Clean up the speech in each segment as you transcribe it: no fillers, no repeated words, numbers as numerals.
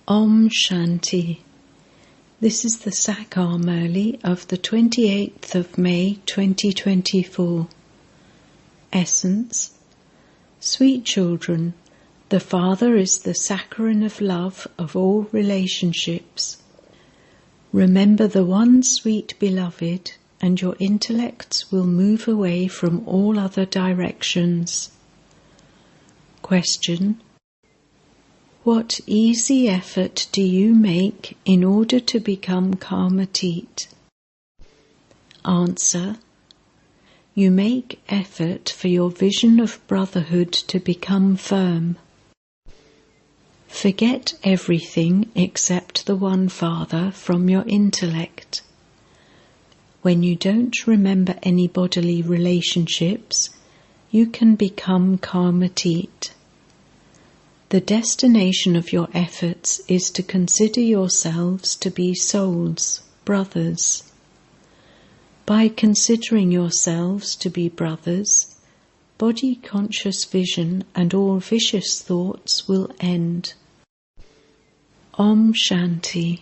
Om Shanti. This is the Sakar Murli of the 28th of May 2024. Essence. Sweet children, the Father is the saccharin of love of all relationships. Remember the one sweet beloved, and your intellects will move away from all other directions. Question. What easy effort do you make in order to become karmatit? Answer. You make effort for your vision of brotherhood to become firm. Forget everything except the one Father from your intellect. When you don't remember any bodily relationships, you can become karmatit. The destination of your efforts is to consider yourselves to be souls, brothers. By considering yourselves to be brothers, body-conscious vision and all vicious thoughts will end. Om Shanti.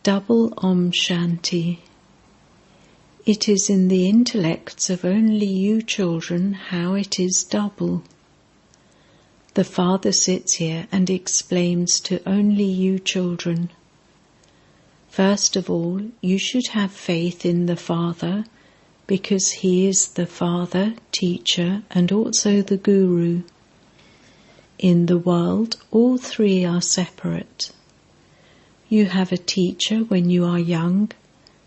Double Om Shanti. It is in the intellects of only you children how it is double. The Father sits here and explains to only you children. First of all, you should have faith in the Father, because He is the Father, Teacher, and also the Guru. In the world, all three are separate. You have a teacher when you are young,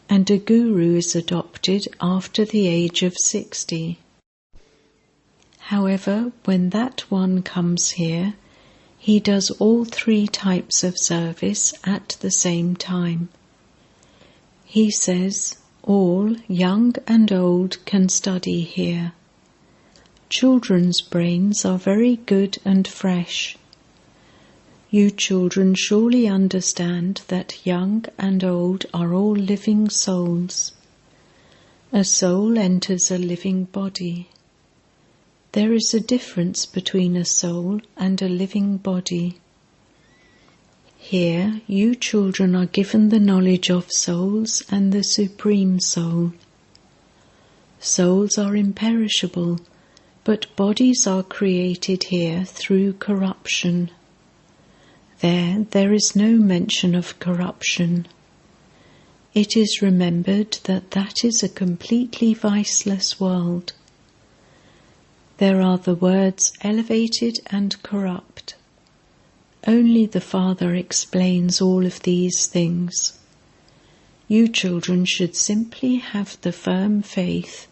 and a Guru is adopted after the age of 60. However, when that one comes here, he does all three types of service at the same time. He says, all, young and old, can study here. Children's brains are very good and fresh. You children surely understand that young and old are all living souls. A soul enters a living body. There is a difference between a soul and a living body. Here, you children are given the knowledge of souls and the Supreme Soul. Souls are imperishable, but bodies are created here through corruption. There is no mention of corruption. It is remembered that that is a completely viceless world. There are the words elevated and corrupt. Only the Father explains all of these things. You children should simply have the firm faith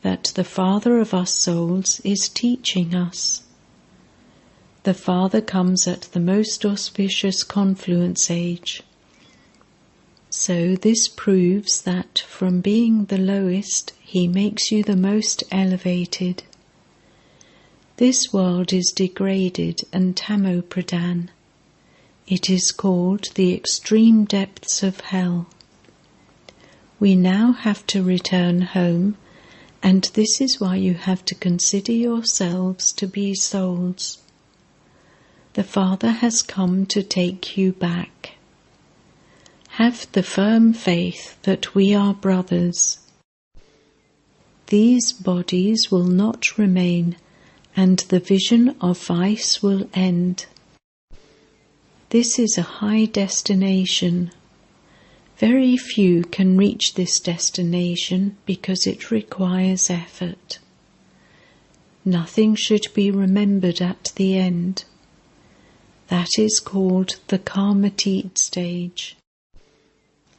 that the Father of us souls is teaching us. The Father comes at the most auspicious confluence age. So this proves that from being the lowest, He makes you the most elevated. This world is degraded and tamo-pradhan. It is called the extreme depths of hell. We now have to return home, and this is why you have to consider yourselves to be souls. The Father has come to take you back. Have the firm faith that we are brothers. These bodies will not remain, and the vision of vice will end. This is a high destination. Very few can reach this destination because it requires effort. Nothing should be remembered at the end. That is called the karmatit stage.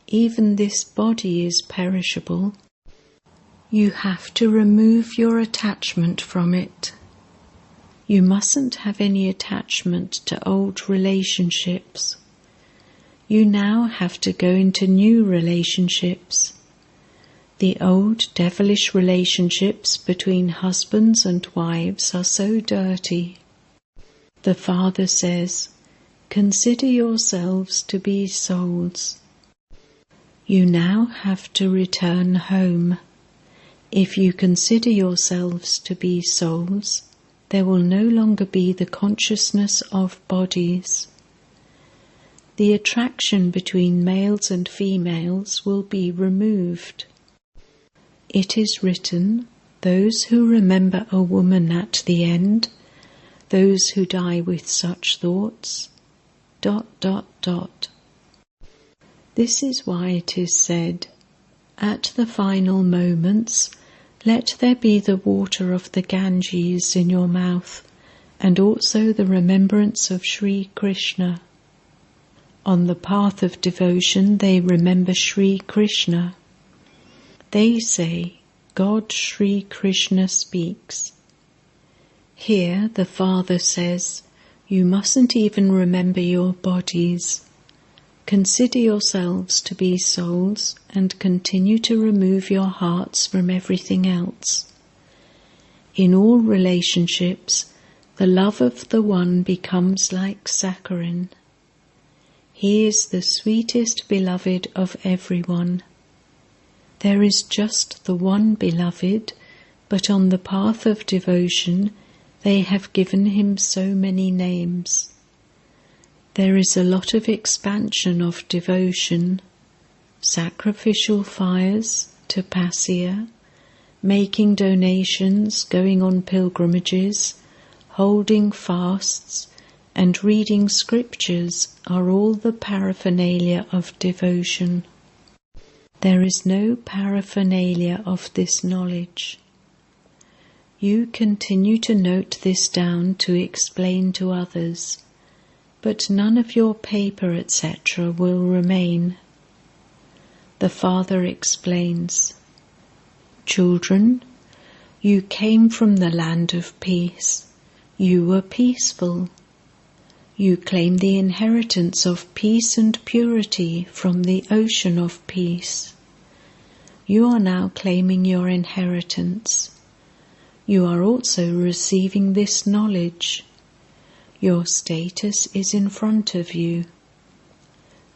Even this body is perishable. You have to remove your attachment from it. You mustn't have any attachment to old relationships. You now have to go into new relationships. The old devilish relationships between husbands and wives are so dirty. The Father says, consider yourselves to be souls. You now have to return home. If you consider yourselves to be souls, there will no longer be the consciousness of bodies. the attraction between males and females will be removed. It is written, those who remember a woman at the end, those who die with such thoughts, ... This is why it is said, at the final moments, let there be the water of the Ganges in your mouth, and also the remembrance of Sri Krishna. On the path of devotion they remember Sri Krishna. They say, God Sri Krishna speaks. Here the Father says, you mustn't even remember your bodies. Consider yourselves to be souls and continue to remove your hearts from everything else. In all relationships, the love of the one becomes like saccharin. He is the sweetest beloved of everyone. There is just the one beloved, but on the path of devotion they have given him so many names. There is a lot of expansion of devotion, sacrificial fires, tapasya, making donations, going on pilgrimages, holding fasts, and reading scriptures are all the paraphernalia of devotion. There is no paraphernalia of this knowledge. You continue to note this down to explain to others, but none of your paper, etc. will remain. The Father explains, children, you came from the land of peace. You were peaceful. You claim the inheritance of peace and purity from the ocean of peace. You are now claiming your inheritance. You are also receiving this knowledge. Your status is in front of you.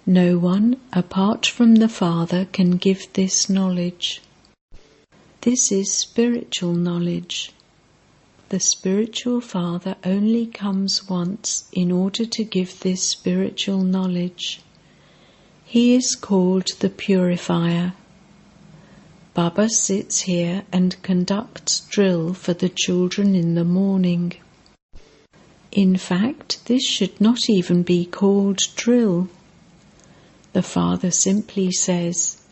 No one, apart from the Father, can give this knowledge. This is spiritual knowledge. The spiritual Father only comes once in order to give this spiritual knowledge. He is called the purifier. Baba sits here and conducts drill for the children in the morning. In fact, this should not even be called drill. The Father simply says,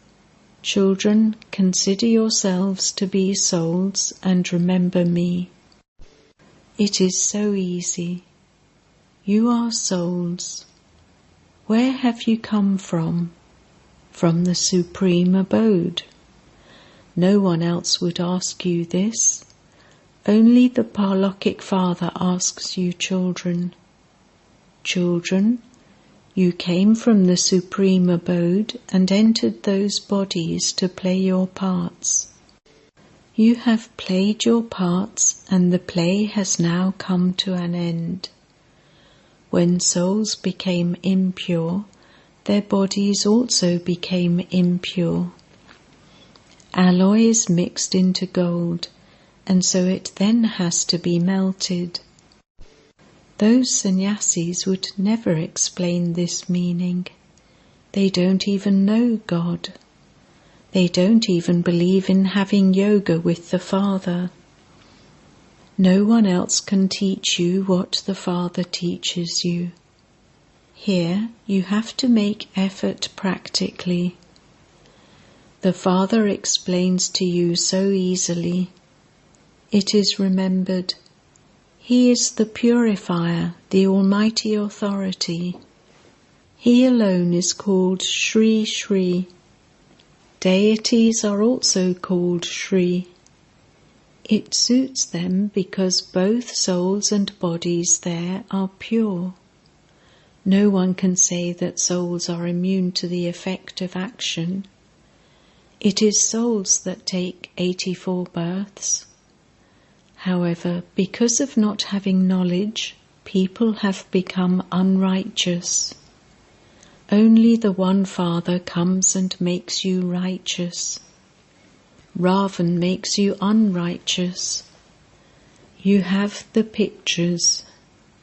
children, consider yourselves to be souls and remember me. It is so easy. You are souls. Where have you come from? From the Supreme Abode. No one else would ask you this. Only the Parlokic Father asks you, children. Children, you came from the Supreme Abode and entered those bodies to play your parts. You have played your parts and the play has now come to an end. When souls became impure, their bodies also became impure. Alloy is mixed into gold, and so it then has to be melted. Those sannyasis would never explain this meaning. They don't even know God. They don't even believe in having yoga with the Father. No one else can teach you what the Father teaches you. Here you have to make effort practically. The Father explains to you so easily. It is remembered. He is the purifier, the Almighty Authority. He alone is called Shri Shri. Deities are also called Shri. It suits them because both souls and bodies there are pure. No one can say that souls are immune to the effect of action. It is souls that take 84 births. However, because of not having knowledge, people have become unrighteous. Only the one Father comes and makes you righteous. Ravan makes you unrighteous. You have the pictures.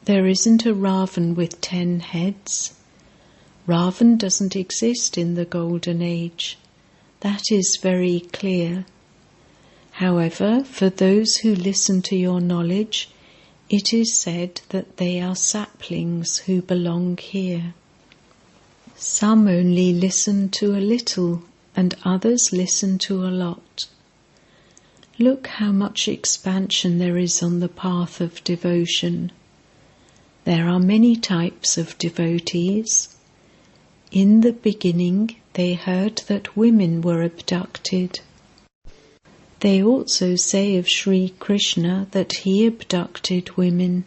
There isn't a Ravan with 10 heads. Ravan doesn't exist in the Golden Age. That is very clear. However, for those who listen to your knowledge, it is said that they are saplings who belong here. Some only listen to a little, and others listen to a lot. Look how much expansion there is on the path of devotion. There are many types of devotees. In the beginning, they heard that women were abducted. They also say of Sri Krishna that he abducted women.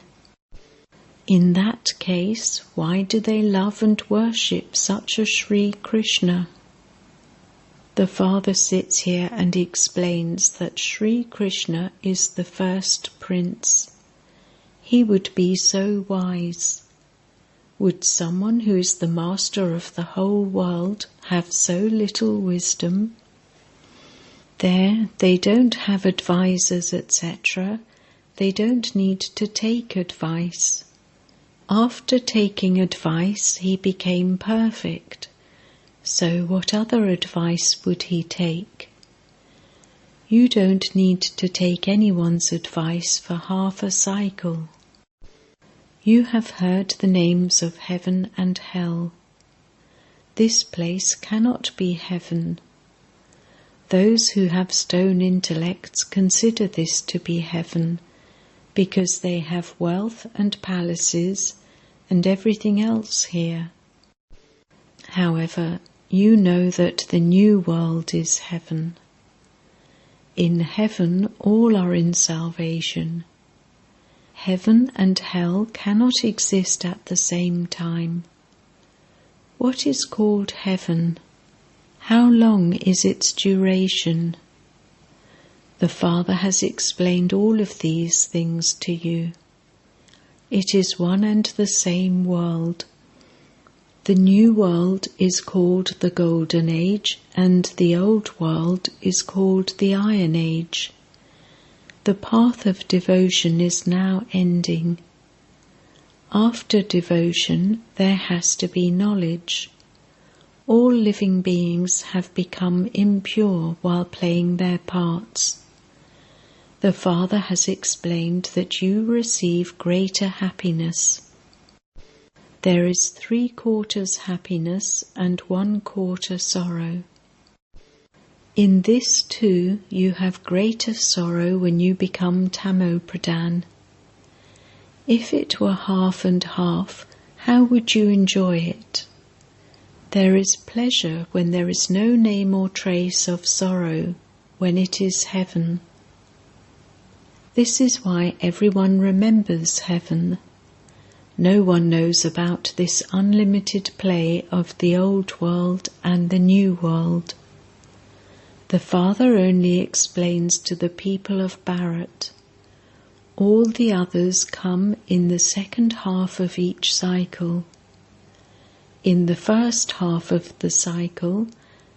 In that case, why do they love and worship such a Sri Krishna? The Father sits here and explains that Sri Krishna is the first prince. He would be so wise. Would someone who is the master of the whole world have so little wisdom? There, they don't have advisors, etc. They don't need to take advice. After taking advice, he became perfect. So what other advice would he take? You don't need to take anyone's advice for half a cycle. You have heard the names of heaven and hell. This place cannot be heaven. Those who have stone intellects consider this to be heaven, because they have wealth and palaces and everything else here. However, you know that the new world is heaven. In heaven all are in salvation. Heaven and hell cannot exist at the same time. What is called heaven? How long is its duration? The Father has explained all of these things to you. It is one and the same world. The new world is called the Golden Age, and the old world is called the Iron Age. The path of devotion is now ending. After devotion, there has to be knowledge. All living beings have become impure while playing their parts. The Father has explained that you receive greater happiness. There is 3/4 happiness and 1/4 sorrow. In this too you have greater sorrow when you become Tamopradhan. If it were half and half, how would you enjoy it? There is pleasure when there is no name or trace of sorrow, when it is heaven. This is why everyone remembers heaven. No one knows about this unlimited play of the old world and the new world. The Father only explains to the people of Bharat. All the others come in the second half of each cycle. In the first half of the cycle,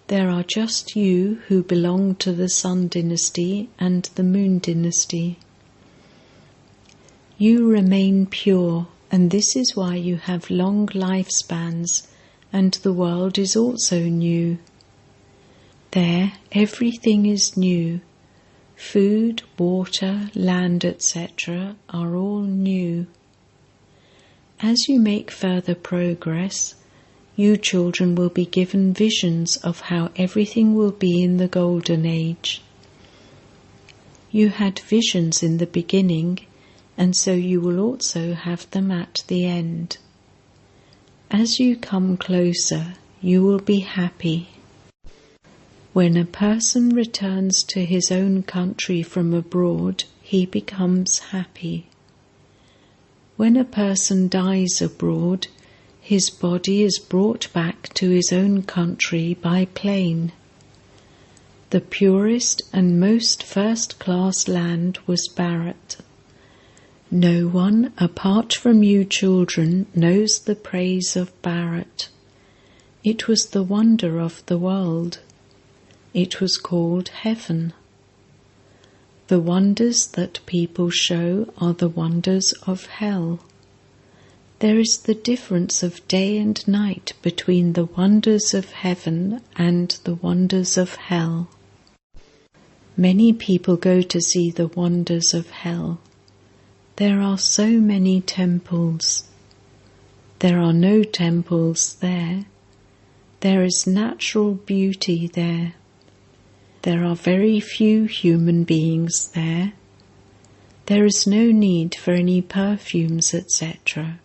there are just you who belong to the Sun Dynasty and the Moon Dynasty. You remain pure, and this is why you have long lifespans, and the world is also new. There, everything is new. Food, water, land, etc. are all new. As you make further progress, you children will be given visions of how everything will be in the Golden Age. You had visions in the beginning, and so you will also have them at the end. As you come closer, you will be happy. When a person returns to his own country from abroad, he becomes happy. When a person dies abroad, his body is brought back to his own country by plane. The purest and most first-class land was Bharat. No one, apart from you children, knows the praise of Bharat. It was the wonder of the world. It was called heaven. The wonders that people show are the wonders of hell. There is the difference of day and night between the wonders of heaven and the wonders of hell. Many people go to see the wonders of hell. There are so many temples. There are no temples there. There is natural beauty there. There are very few human beings there. There is no need for any perfumes, etc.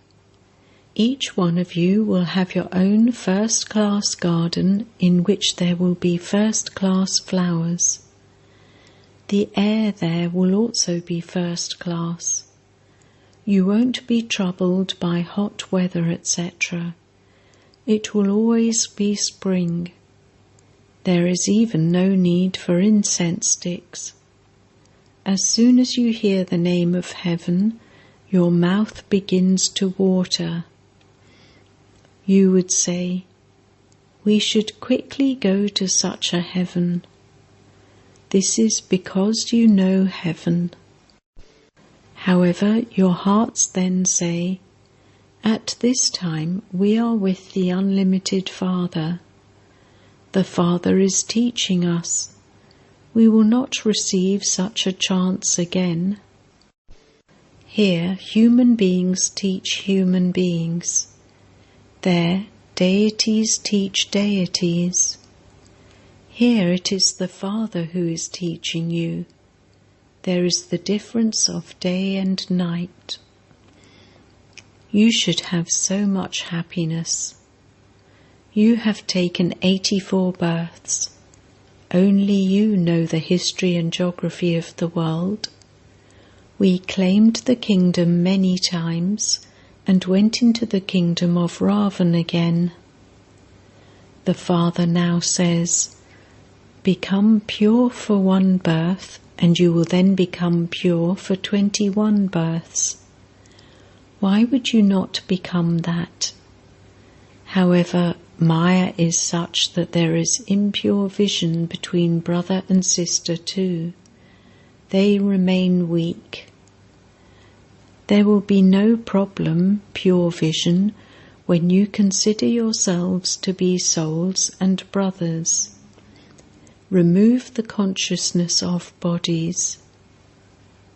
Each one of you will have your own first-class garden in which there will be first-class flowers. The air there will also be first-class. You won't be troubled by hot weather, etc. It will always be spring. There is even no need for incense sticks. As soon as you hear the name of heaven, your mouth begins to water. You would say, "We should quickly go to such a heaven." This is because you know heaven. However, your hearts then say, "At this time we are with the unlimited Father. The Father is teaching us. We will not receive such a chance again." Here, human beings teach human beings. There, deities teach deities. Here it is the Father who is teaching you. There is the difference of day and night. You should have so much happiness. You have taken 84 births. Only you know the history and geography of the world. We claimed the kingdom many times and went into the kingdom of Ravan again. The Father now says, "Become pure for one birth, and you will then become pure for 21 births. Why would you not become that?" However, Maya is such that there is impure vision between brother and sister too. They remain weak. There will be no problem, pure vision, when you consider yourselves to be souls and brothers. Remove the consciousness of bodies.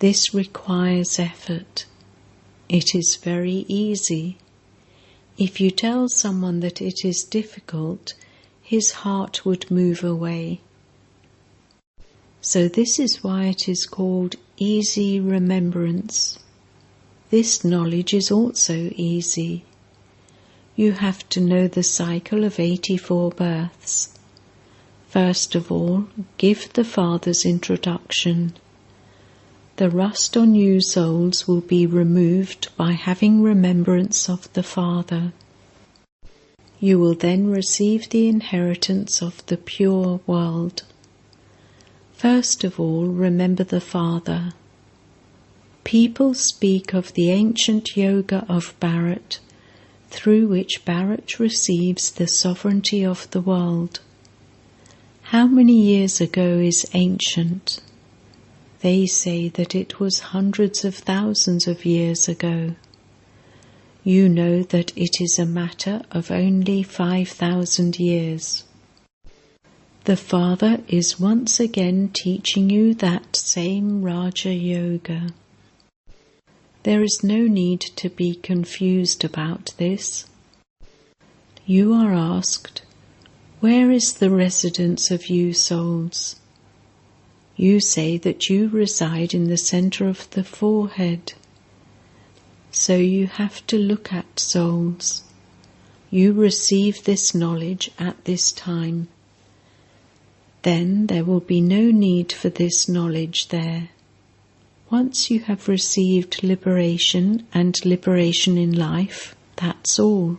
This requires effort. It is very easy. If you tell someone that it is difficult, his heart would move away. So this is why it is called easy remembrance. This knowledge is also easy. You have to know the cycle of 84 births. First of all, give the Father's introduction. The rust on you souls will be removed by having remembrance of the Father. You will then receive the inheritance of the pure world. First of all, remember the Father. People speak of the ancient yoga of Bharat, through which Bharat receives the sovereignty of the world. How many years ago is ancient? They say that it was hundreds of thousands of years ago. You know that it is a matter of only 5,000 years. The Father is once again teaching you that same Raja Yoga. There is no need to be confused about this. You are asked, "Where is the residence of you souls?" You say that you reside in the center of the forehead. So you have to look at souls. You receive this knowledge at this time. Then there will be no need for this knowledge there. Once you have received liberation and liberation in life, that's all.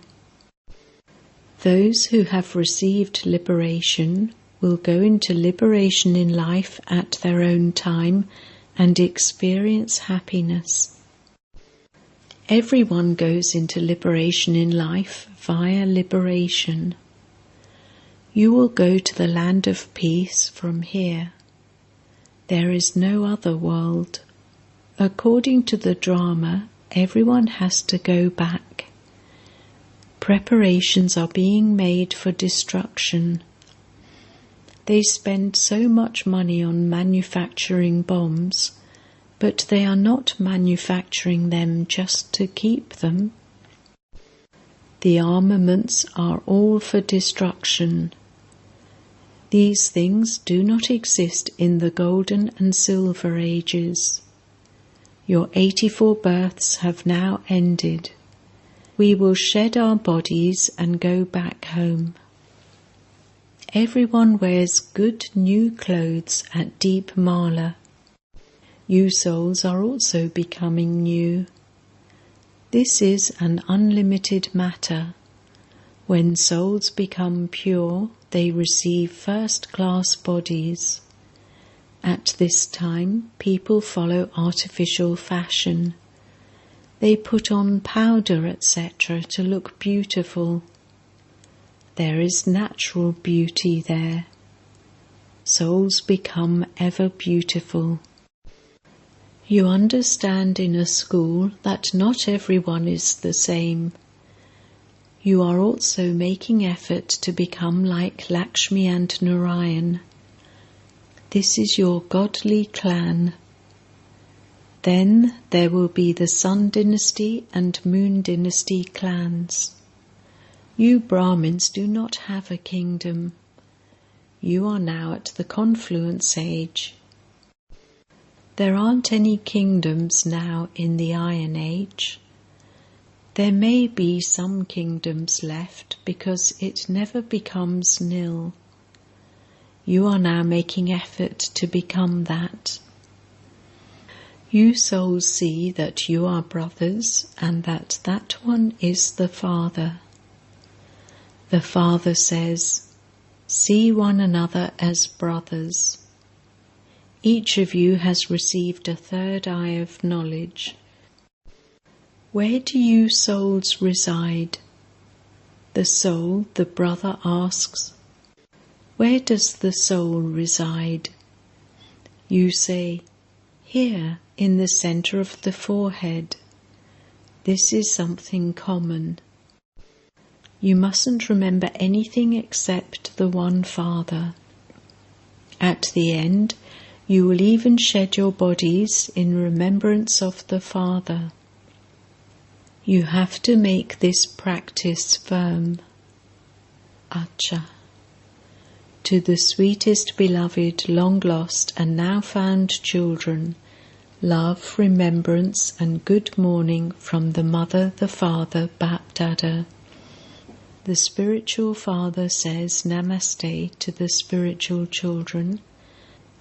Those who have received liberation will go into liberation in life at their own time and experience happiness. Everyone goes into liberation in life via liberation. You will go to the land of peace from here. There is no other world. According to the drama, everyone has to go back. Preparations are being made for destruction. They spend so much money on manufacturing bombs, but they are not manufacturing them just to keep them. The armaments are all for destruction. These things do not exist in the golden and silver ages. Your 84 births have now ended. We will shed our bodies and go back home. Everyone wears good new clothes at Deep Mala. You souls are also becoming new. This is an unlimited matter. When souls become pure, they receive first-class bodies. At this time, people follow artificial fashion. They put on powder, etc. to look beautiful. There is natural beauty there. Souls become ever beautiful. You understand in a school that not everyone is the same. You are also making effort to become like Lakshmi and Narayan. This is your godly clan. Then there will be the Sun Dynasty and Moon Dynasty clans. You Brahmins do not have a kingdom. You are now at the confluence age. There aren't any kingdoms now in the Iron Age. There may be some kingdoms left because it never becomes nil. You are now making effort to become that. You souls see that you are brothers and that that one is the Father. The Father says, "See one another as brothers." Each of you has received a third eye of knowledge. Where do you souls reside? The soul, the brother asks. Where does the soul reside? You say, here, in the center of the forehead. This is something common. You mustn't remember anything except the one Father. At the end, you will even shed your bodies in remembrance of the Father. You have to make this practice firm. Acha. To the sweetest beloved, long lost and now found children, love, remembrance and good morning from the Mother, the Father, BapDada. The spiritual father says Namaste to the spiritual children,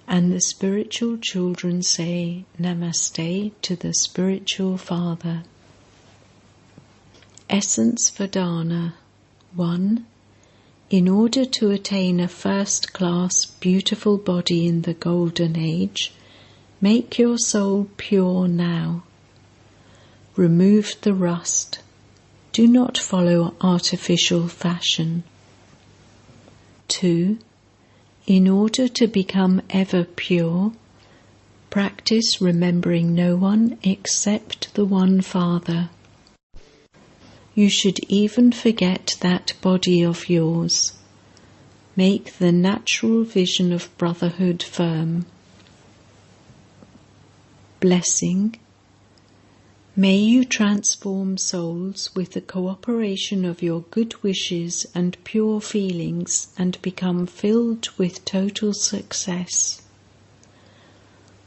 and the spiritual children say Namaste to the spiritual father. Essence Vedana 1. In order to attain a first-class beautiful body in the Golden Age, make your soul pure now. Remove the rust. Do not follow artificial fashion. 2. In order to become ever pure, practice remembering no one except the one Father. You should even forget that body of yours. Make the natural vision of brotherhood firm. Blessing. May you transform souls with the cooperation of your good wishes and pure feelings and become filled with total success.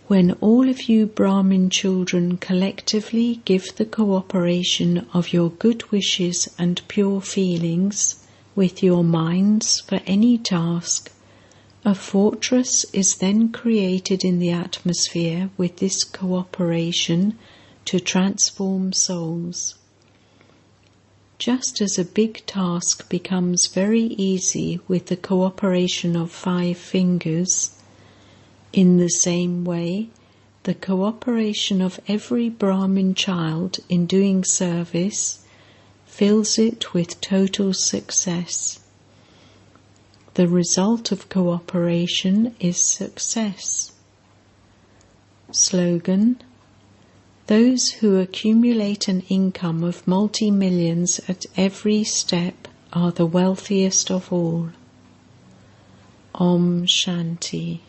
When all of you Brahmin children collectively give the cooperation of your good wishes and pure feelings with your minds for any task, a fortress is then created in the atmosphere with this cooperation to transform souls. Just as a big task becomes very easy with the cooperation of 5 fingers, in the same way, the cooperation of every Brahmin child in doing service fills it with total success. The result of cooperation is success. Slogan: Those who accumulate an income of multi-millions at every step are the wealthiest of all. Om Shanti.